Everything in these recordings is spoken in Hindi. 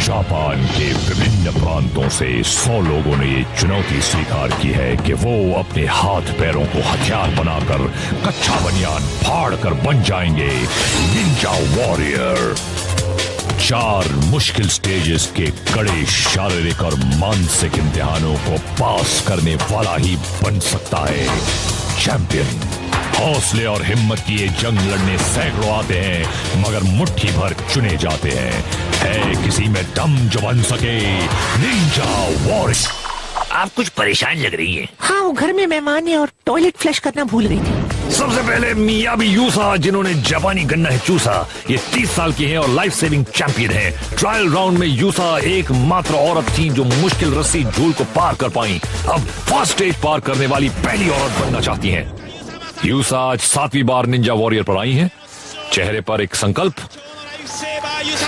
जापान के विभिन्न प्रांतों से 100 लोगों ने ये चुनौती स्वीकार की है कि वो अपने हाथ पैरों को हथियार बनाकर कच्चा बनियान फाड़ कर बन जाएंगे निंजा वॉरियर। 4 मुश्किल स्टेजेस के कड़े शारीरिक और मानसिक इम्तिहानों को पास करने वाला ही बन सकता है चैंपियन। हौसले और हिम्मत की ये जंग लड़ने सैकड़ों आते हैं, मगर मुट्ठी भर चुने जाते हैं। है किसी में दम जो बन सके निंजा वॉरियर। आप कुछ परेशान लग रही हैं। हाँ, वो घर में मेहमान है और टॉयलेट फ्लश करना भूल गई थी। सबसे पहले मियाबी यूसा, जिन्होंने जापानी गन्ना है चूसा। ये 30 साल की हैं और लाइफ सेविंग चैंपियन है। ट्रायल राउंड में यूसा एकमात्र औरत थी जो मुश्किल रस्सी झूल को पार कर पाई। अब फर्स्ट स्टेज पार करने वाली पहली औरत बनना चाहती हैं। यूसा आज 7वीं बार निंजा वॉरियर पर आई हैं। चेहरे पर एक संकल्प।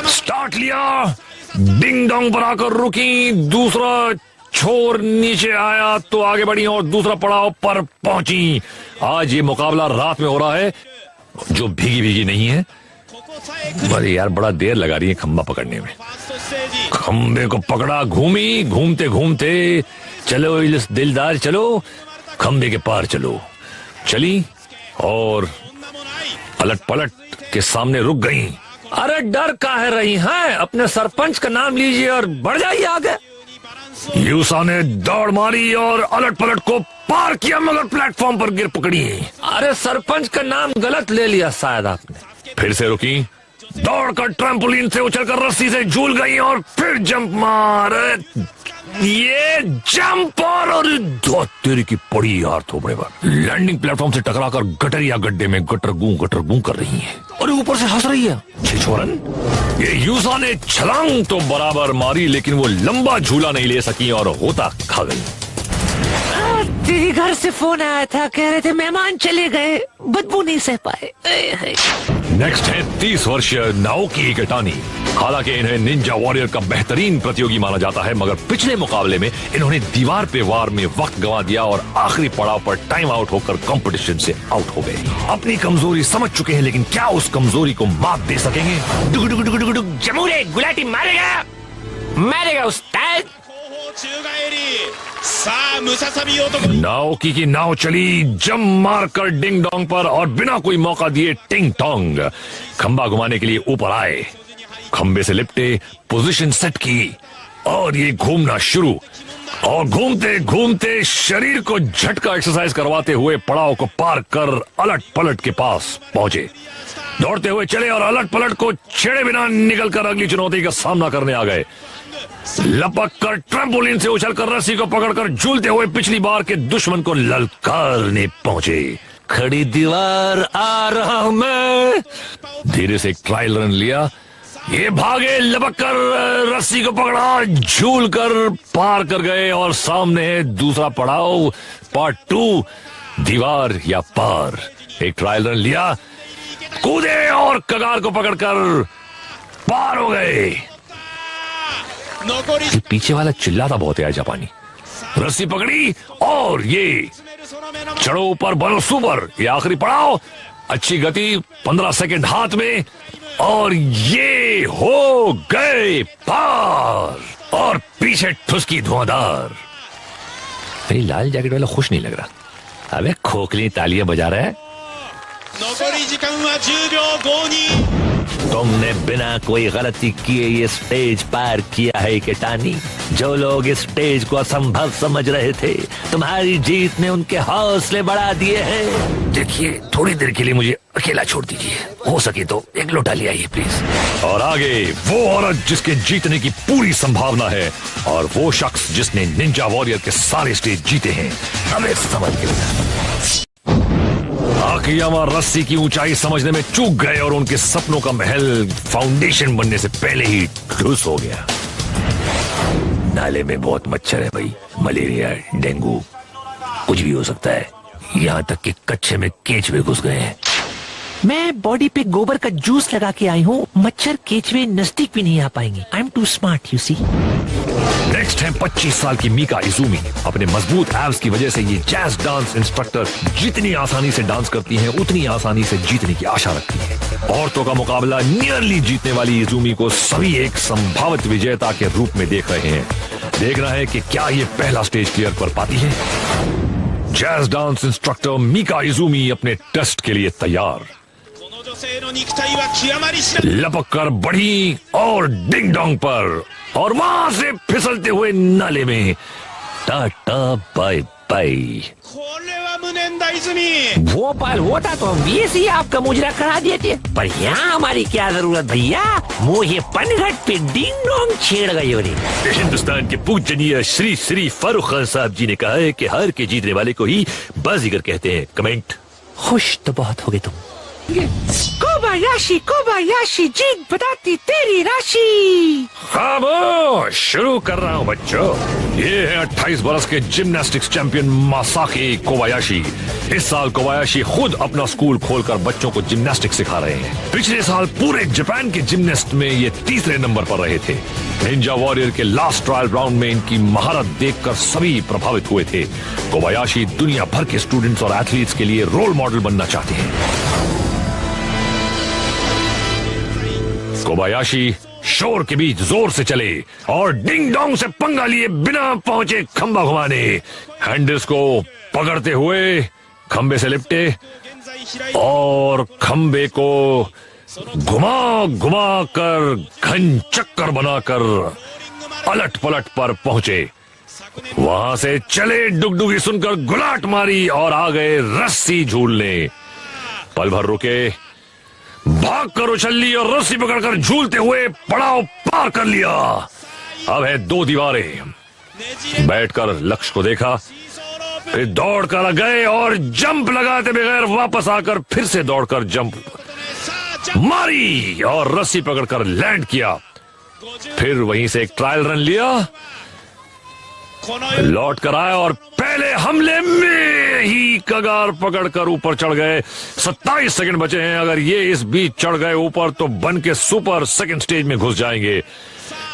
स्टार्ट लिया, डिंग डोंग पर आकर रुकी, दूसरा छोर नीचे आया तो आगे बढ़ी और दूसरा पड़ाव पर पहुंची। आज ये मुकाबला रात में हो रहा है, जो भीगी भीगी नहीं है। बड़ी यार बड़ा देर लगा रही है खंबा पकड़ने में। खंबे को पकड़ा, घूमी, घूमते घूमते चलो दिलदार चलो, खंबे के पार चलो। चली और पलट पलट के सामने रुक गई। अरे डर काहे रही हैं? अपने सरपंच का नाम लीजिए और बढ़ जाइए आगे। यूसा ने दौड़ मारी और अलट पलट को पार किया, मगर प्लेटफॉर्म पर गिर पकड़ी। अरे सरपंच का नाम गलत ले लिया शायद आपने। फिर से रुकी, दौड़कर ट्रैम्पोलिन से उछलकर रस्सी से झूल गई और फिर जंप मार। ये जंप और तेरी की पड़ी यार थोपड़े पर। लैंडिंग प्लेटफॉर्म से टकराकर गटर या गड्ढे में गटर गूं कर रही है और ऊपर से हंस रही है। छिछोरन, ये यूसा ने छलांग तो बराबर मारी, लेकिन वो लंबा झूला नहीं ले सकी और होता खा गई। तेरे घर से फोन आया था, कह रहे थे मेहमान चले गए, बदबू नहीं सह पाए। नेक्स्ट है 30 वर्षीय नाओकी इकेटानी। हालांकि इन्हें निंजा वॉरियर का बेहतरीन प्रतियोगी माना जाता है, मगर पिछले मुकाबले में इन्होंने दीवार पे वार में वक्त गंवा दिया और आखिरी पड़ाव पर टाइम आउट होकर कंपटीशन से आउट हो गए। अपनी कमजोरी समझ चुके हैं, लेकिन क्या उस कमजोरी को मात दे सकेंगे? जमूरे गुलाटी मारेगा उस्ताद। नाओकी की नाव चली, जम मारकर डिंग डोंग पर और बिना कोई मौका दिए टिंग टोंग। खंबा घुमाने के लिए ऊपर आए, खंबे से लिपटे, पोजीशन सेट की और ये घूमना शुरू। और घूमते घूमते शरीर को झटका एक्सरसाइज करवाते हुए पड़ाव को पार कर अलट पलट के पास पहुंचे। दौड़ते हुए चले और अलट पलट को छेड़े बिना निकलकर अगली चुनौती का सामना करने आ गए। लपक कर ट्रैम्पोलिन से उछलकर रस्सी को पकड़कर झूलते हुए पिछली बार के दुश्मन को ललकारने पहुंचे। खड़ी दीवार आ रहा हूं मैं। धीरे से एक ट्रायल रन लिया। ये भागे, लपक कर रस्सी को पकड़ा, झूल कर पार कर गए और सामने है दूसरा पड़ाव, पार्ट 2, दीवार या पार। एक ट्रायल रन लिया, कूदे और कगार को पकड़कर पार हो गए। पीछे वाला चिल्लाता बहुत है जापानी। रस्सी पकड़ी और ये चढ़ो ऊपर बनो सुपर। ये आखिरी पड़ाव, अच्छी गति, 15 सेकंड हाथ में और ये हो गए पार। और पीछे ठुसकी धुआंधार। मेरी लाल जैकेट वाला खुश नहीं लग रहा। अबे खोखली तालियां बजा रहा है। तुमने बिना कोई गलती किए ये स्टेज पार किया है इकेटानी। जो लोग इस स्टेज को असंभव समझ रहे थे, तुम्हारी जीत ने उनके हौसले बढ़ा दिए हैं। देखिए, थोड़ी देर के लिए मुझे अकेला छोड़ दीजिए, हो सके तो एक लोटा ले आइए प्लीज। और आगे वो औरत जिसके जीतने की पूरी संभावना है और वो शख्स जिसने निंजा वॉरियर के सारे स्टेज जीते हैं। हमें समझ के आकियामा रस्सी की ऊंचाई समझने में चूक गए और उनके सपनों का महल फाउंडेशन बनने से पहले ही ठुस हो गया। नाले में बहुत मच्छर है भाई, मलेरिया, डेंगू, कुछ भी हो सकता है। यहाँ तक कि कच्चे में केंचुए घुस गए हैं। मैं बॉडी पे गोबर का जूस लगा के आई हूँ, मच्छर केचुए नजदीक भी नहीं आ पाएंगे। I am too smart you see. Next है 25 साल की मीका इजुमी। अपने मजबूत एब्स की वजह से ये जैज डांस इंस्ट्रक्टर जितनी आसानी से डांस करती हैं, उतनी आसानी से जीतने की आशा रखती हैं। औरतों का मुकाबला नियरली जीतने वाली इजुमी को सभी एक संभावित विजेता के रूप में देख रहे हैं। देखना है कि क्या ये पहला स्टेज क्लियर कर पाती है। Jazz dance instructor Mika Izumi अपने टेस्ट के लिए तैयार। लपक कर बढ़ी और डिंग डोंग पर, और वहां से फिसलते हुए नाले में। Tata bye bye. वो पल होता तो हम भी आपका मुजरा करा देते, पर यहाँ हमारी क्या जरूरत भैया। मुझे पनघट पे डिंग डोंग छेड़ गई हो रे। हिंदुस्तान के पूजनीय श्री श्री फारूक खान साहब जी ने कहा है कि हार के जीतने वाले को ही बाजीगर कहते हैं। कमेंट। खुश तो बहुत हो गए तुम। कोबायाशी कोबायाशी जीत बताती तेरी राशि। खामोश, शुरू कर रहा हूँ बच्चों। ये है 28 बरस के जिम्नास्टिक्स चैंपियन मासाकी कोबायाशी। इस साल कोबायाशी खुद अपना स्कूल खोलकर बच्चों को जिम्नास्टिक्स सिखा रहे हैं। पिछले साल पूरे जापान के जिम्नास्ट में ये तीसरे नंबर पर रहे थे। निंजा वॉरियर के लास्ट ट्रायल राउंड में इनकी महारत देखकर सभी प्रभावित हुए थे। कोबायाशी दुनिया भर के स्टूडेंट्स और एथलीट्स के लिए रोल मॉडल बनना चाहते हैं। कोबायाशी शोर के बीच जोर से चले और डिंग डोंग से पंगा लिए बिना पहुंचे खंबा घुमाने। हैंडल्स को पकड़ते हुए खंबे से लिपटे और खंबे को घुमा घुमा कर घन चक्कर बनाकर अलट पलट पर पहुंचे। वहां से चले डुगडुगी सुनकर गुलाट मारी और आ गए रस्सी झूलने। पल भर रुके, भाग कर उछल ली और रस्सी पकड़कर झूलते हुए पड़ाव पार कर लिया। अब है 2 दीवारें। बैठकर लक्ष्य को देखा, फिर दौड़कर गए और जंप लगाते बगैर वापस आकर फिर से दौड़कर जंप मारी और रस्सी पकड़कर लैंड किया। फिर वहीं से एक ट्रायल रन लिया, लौट कर आए और पहले हमले में ही कगार पकड़कर ऊपर चढ़ गए। 27 सेकंड बचे हैं। अगर ये इस बीच चढ़ गए ऊपर तो बन के सुपर सेकंड स्टेज में घुस जाएंगे।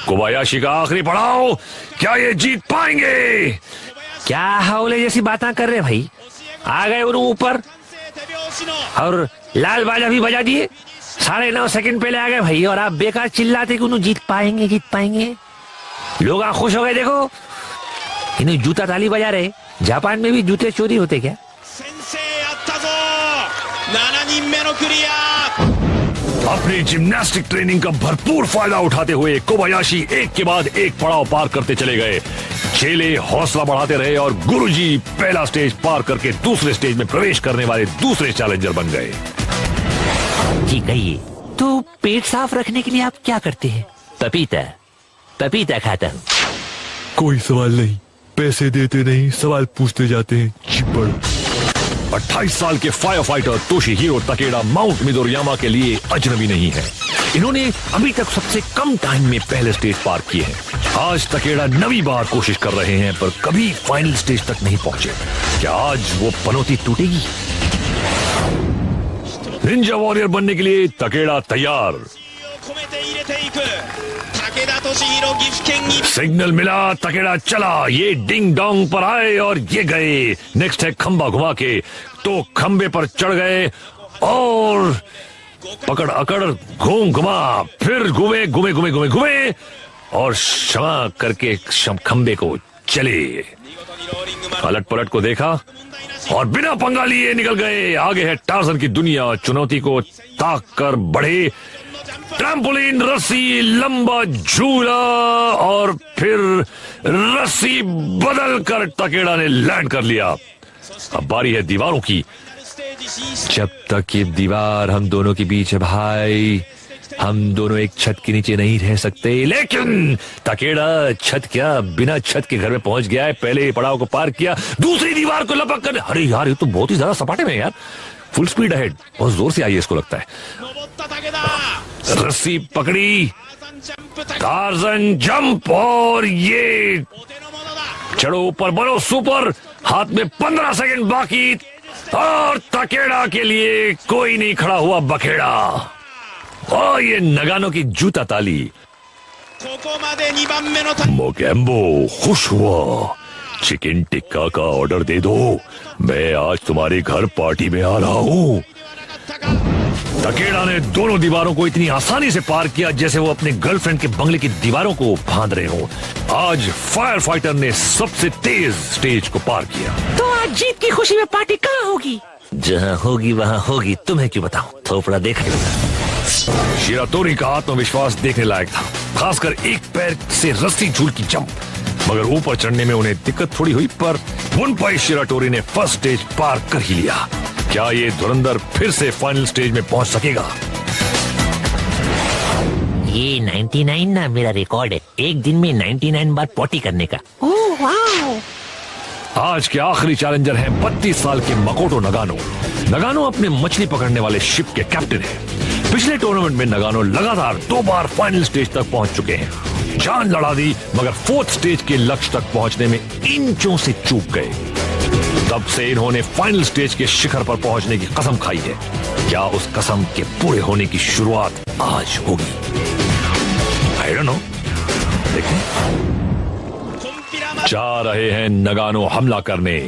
कोबायाशी का आखिरी पड़ाव, क्या ये जीत पाएंगे? क्या हौले जैसी बातें कर रहे भाई। आ गए उन्होंने ऊपर और लाल बाजा भी बजा दिए। 9.5 सेकंड पहले आ गए भाई, और आप बेकार चिल्लाते कि उन्होंने जीत पाएंगे। लोग खुश हो गए। देखो इन्हें जूता ताली बजा रहे। जापान में भी जूते चोरी होते क्या? अपनी जिम्नास्टिक ट्रेनिंग का भरपूर फायदा उठाते हुए कोबायाशी एक के बाद एक पड़ाव पार करते चले गए। चेले हौसला बढ़ाते रहे और गुरुजी पहला स्टेज पार करके दूसरे स्टेज में प्रवेश करने वाले दूसरे चैलेंजर बन गए। ठीक है। ये तो पेट साफ रखने के लिए आप क्या करते हैं? पपीता खाता हूँ। कोई सवाल नहीं, पैसे देते नहीं, सवाल पूछते जाते हैं। चिपड़। 28 साल के फायर फाइटर तोशिहिरो ताकेडा माउंट मिदोरियामा के लिए अजनबी नहीं है। इन्होंने अभी तक सबसे कम टाइम में पहले स्टेज पार किए हैं। आज ताकेडा 9वीं बार कोशिश कर रहे हैं पर कभी फाइनल स्टेज तक नहीं पहुंचे। क्या आज वो पनौती टूटेगी? निंजा वॉरियर बनने के लिए ताकेडा तैयार। सिग्नल मिला, ताकेडा चला। ये डिंग डोंग पर आए और ये गए। नेक्स्ट है खंबा घुमा के, तो खंबे पर चढ़ गए और पकड़ अकड़ घूम घुमा, फिर घूमे और क्षमा करके खंबे को चले। पलट पलट को देखा और बिना पंगा लिए निकल गए। आगे है टार्जन की दुनिया। चुनौती को ताक कर बढ़े। ट्रैम्पोलिन, रस्सी, लंबा झूला और फिर रस्सी बदल कर ताकेडा ने लैंड कर लिया। अब बारी है दीवारों की। जब तक ये दीवार हम दोनों के बीच है भाई, हम दोनों एक छत के नीचे नहीं रह सकते। लेकिन ताकेडा छत क्या, बिना छत के घर में पहुंच गया है। पहले पड़ाव को पार किया, दूसरी दीवार को लपक कर। अरे यार, ये तो बहुत ही ज्यादा सपाटे में यार। फुल स्पीड अहेड, बहुत जोर से आई है इसको लगता है। रस्सी पकड़ी, टार्जन जंप और ये चढ़ो ऊपर, बनो सुपर। हाथ में 15 सेकंड बाकी। और तकेड़ा के लिए कोई नहीं खड़ा हुआ बखेड़ा। और ये नगानो की जूता ताली। मोकेम्बो खुश हुआ। चिकन टिक्का का ऑर्डर दे दो, मैं आज तुम्हारे घर पार्टी में आ रहा हूँ। तकेड़ा ने दोनों दीवारों को इतनी आसानी से पार किया जैसे वो अपने गर्लफ्रेंड के बंगले की दीवारों को फांद रहे हो। आज फायर फाइटर ने सबसे तेज स्टेज को पार किया। तो आज जीत की खुशी में पार्टी कहाँ होगी? जहाँ होगी वहाँ होगी, तुम्हें क्यों बताऊं, थोपड़ा देख लेगा। शिराटोरी का आत्मविश्वास देखने लायक था, खासकर एक पैर से रस्सी झूल की जंप। मगर ऊपर चढ़ने में उन्हें दिक्कत थोड़ी हुई, पर बुनपाई शिराटोरी ने फर्स्ट स्टेज पार कर ही लिया। क्या ये धुरंधर फिर से फाइनल स्टेज में पहुंच सकेगा? ये 99 ना मेरा रिकॉर्ड है, एक दिन में 99 बार पॉटी करने का। Oh wow. आज के आखिरी चैलेंजर हैं 32 साल के मकोटो नगानो। नगानो अपने मछली पकड़ने वाले शिप के कैप्टन हैं। पिछले टूर्नामेंट में नगानो लगातार 2 बार फाइनल स्टेज तक पहुंच चुके हैं। जान लड़ा दी, मगर 4th स्टेज के लक्ष्य तक पहुंचने में इंचों से चूक गए। तब से इन्होंने फाइनल स्टेज के शिखर पर पहुंचने की कसम खाई है। क्या उस कसम के पूरे होने की शुरुआत आज होगी? आई डोंट नो, देखें। जा रहे हैं नगानो हमला करने।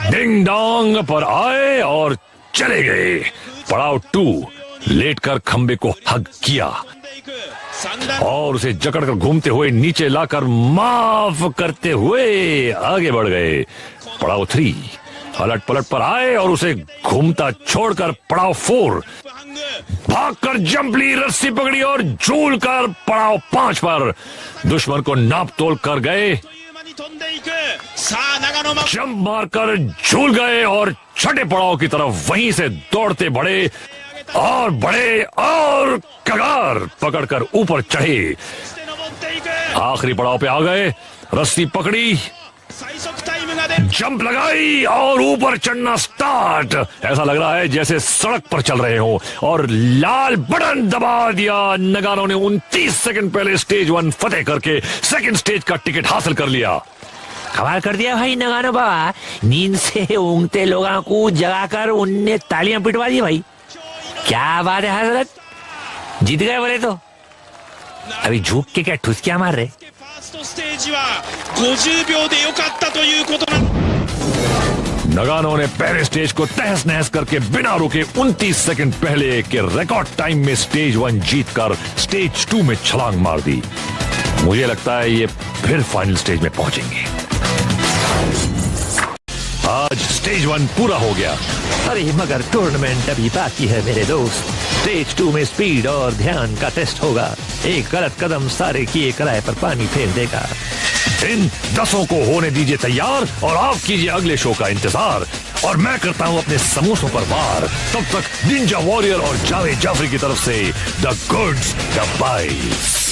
डिंग डोंग पर आए और चले गए। पड़ाव 2, लेटकर खंबे को हग किया और उसे जकड़कर घूमते हुए नीचे लाकर माफ करते हुए आगे बढ़ गए। पड़ाव 3, पलट पलट पर आए और उसे घूमता छोड़कर पड़ाव 4, भागकर जंप ली, रस्सी पकड़ी और झूल कर पड़ाव 5 पर दुश्मन को नाप तोल कर गए। जंप मारकर झूल गए और छठे पड़ाव की तरफ वहीं से दौड़ते बढ़े और कगार पकड़कर ऊपर चढ़े। आखिरी पड़ाव पे आ गए, रस्सी पकड़ी, जंप लगाई और ऊपर चढ़ना स्टार्ट। ऐसा लग रहा है जैसे सड़क पर चल रहे हो और लाल बटन दबा दिया। नगानो ने 29 सेकंड पहले स्टेज 1 फतेह करके सेकंड स्टेज का टिकट हासिल कर लिया। कमाल कर दिया भाई नगानो बाबा, नींद से ऊँगते लोगों को जगाकर उनने तालियां पिटवा दी भाई। क्या बात है हजरत, जीत गए बोले तो। अभी झुक के क्या ठुसकियां मार रहे? नगानो ने पहले स्टेज को तहस नहस करके बिना रुके 29 सेकंड पहले के रिकॉर्ड टाइम में स्टेज 1 जीतकर स्टेज 2 में छलांग मार दी। मुझे लगता है ये फिर फाइनल स्टेज में पहुंचेंगे। आज स्टेज 1 पूरा हो गया। अरे मगर टूर्नामेंट अभी बाकी है मेरे दोस्त। स्टेज 2 में स्पीड और ध्यान का टेस्ट होगा। एक गलत कदम सारे किए कराए पर पानी फेर देगा। इन 10 को होने दीजिए तैयार और आप कीजिए अगले शो का इंतजार। और मैं करता हूं अपने समोसों पर वार। तब तक निंजा वॉरियर और जावेद जाफरी की तरफ से द गुड्स द बाइस।